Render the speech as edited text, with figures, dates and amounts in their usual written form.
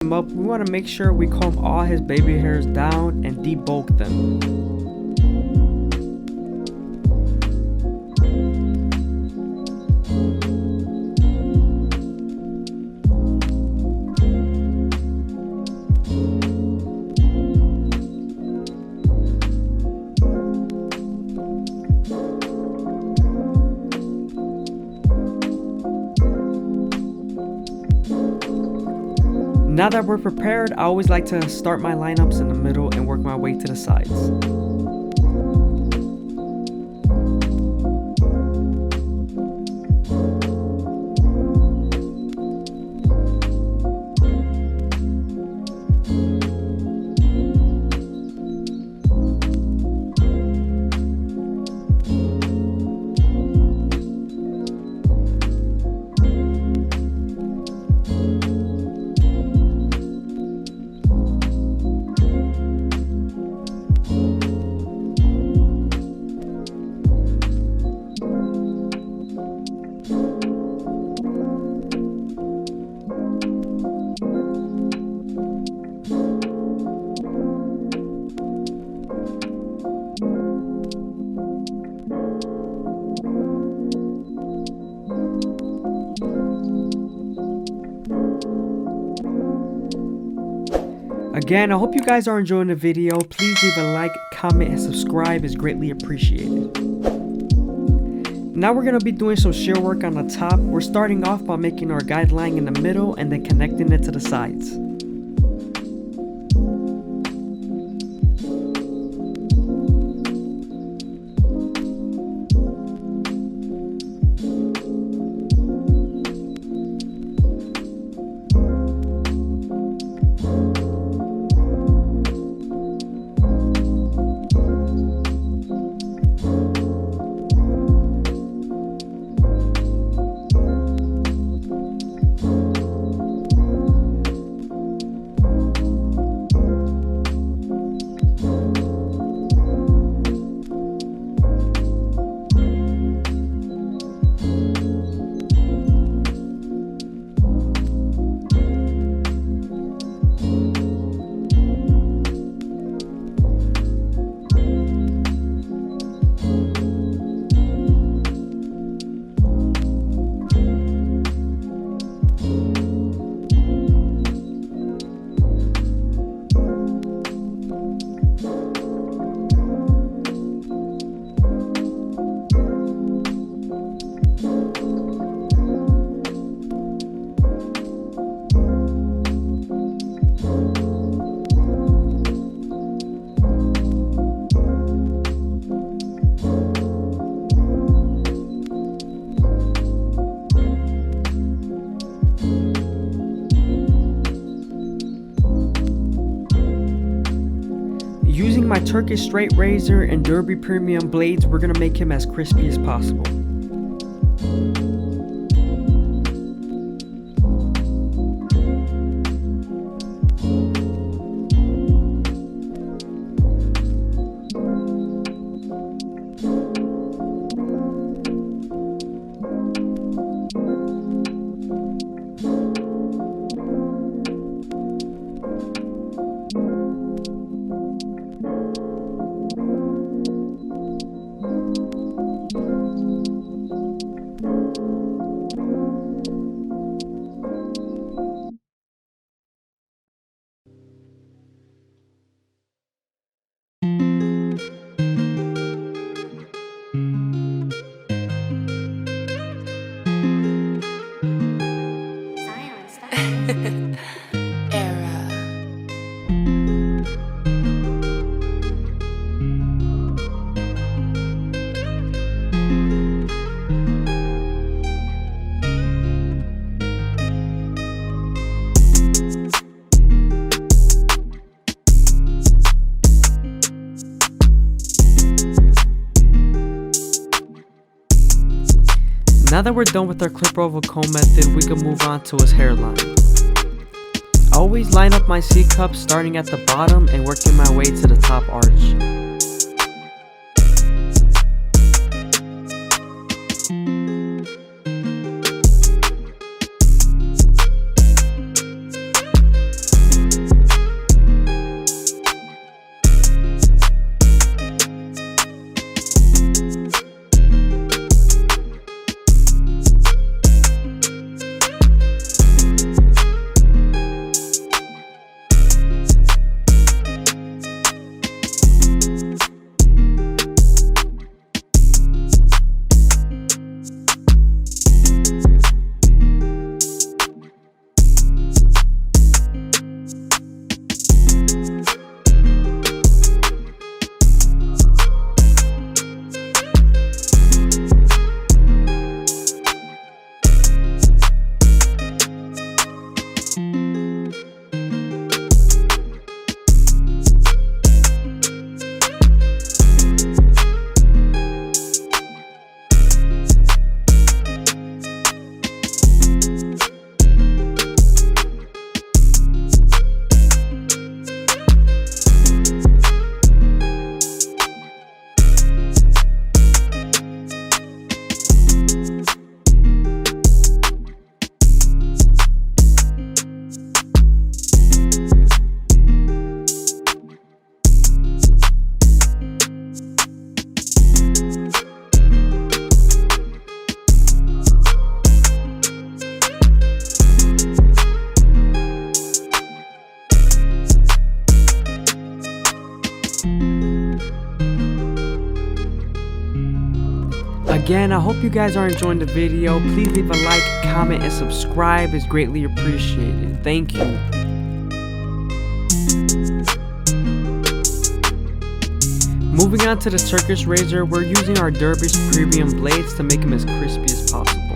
him up, we want to make sure we comb all his baby hairs down and debulk them. Now that we're prepared, I always like to start my lineups in the middle and work my way to the sides. Again, I hope you guys are enjoying the video. Please leave a like, comment, and subscribe is greatly appreciated. Now we're going to be doing some shear work on the top. We're starting off by making our guideline in the middle and then connecting it to the sides. Using my Turkish straight razor and Derby premium blades, we're going to make him as crispy as possible. Now that we're done with our clip over comb method, we can move on to his hairline. I always line up my C-cup starting at the bottom and working my way to the top arch. Again, I hope you guys are enjoying the video. Please leave a like, comment, and subscribe. It's greatly appreciated. Thank you. Moving on to the circus razor, we're using our Derbish premium blades to make them as crispy as possible.